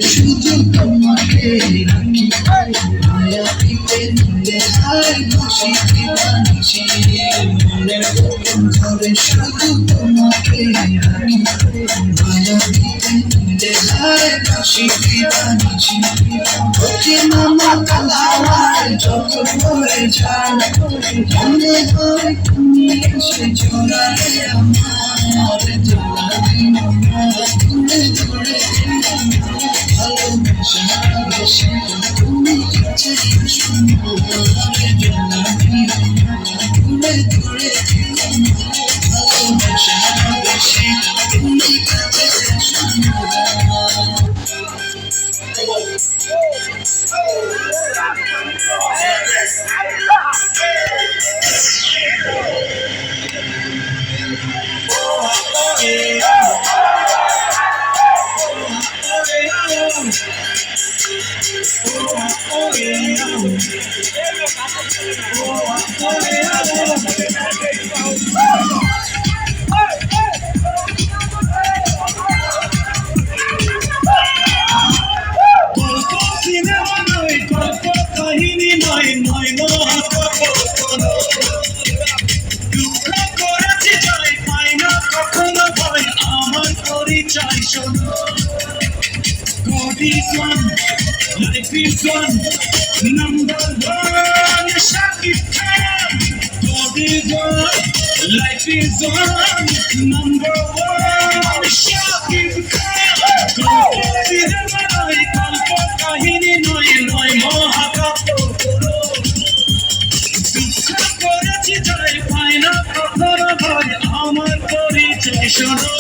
শুধু তোমাকে রাখি মায়া দিতে দিলে হাই খুশি দিবানিশি মনের ঘরে শুধু তোমাকে রাখি মায়া দিতে দিলে হাই খুশি দিবানিশি ওকে মামা কালার যখন হয়ে যায় মনে হয় তুমি এসে জোড়ালে আমার জোড়ালে তুমি ধরে ভালোবাসা তুমি কাছে ধরে ভালোবাসা তুমি কাছে God is one, life is one, number one, Shakib Khan. God is one, life is one, number one, Shakib Khan. God is one, kalpa kahini noy noy mahakapo koro. Dukha korechi jai paina kathara bhai amar porichoy shono.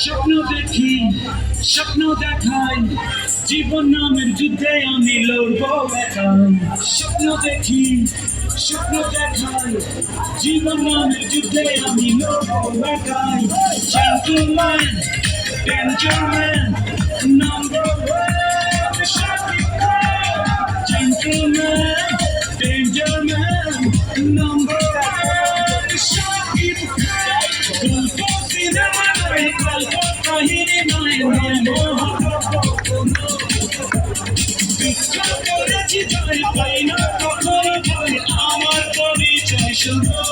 স্বপ্ন দেখি স্বপ্ন দেখাই জীবন নামের যুদ্ধে আমি লড়বো একাই স্বপ্ন দেখি স্বপ্ন দেখাই জীবন নামের যুদ্ধে আমি লড়বো একাই gentleman danger man number one Shakib Khan gentleman danger man number one Shakib Khan গল্প সিনেমা নয় গল্প কাহিনী নয় নয় দুঃখ করেছি তাই পাই না কখনো ভয় আমার পরিচয় শুনো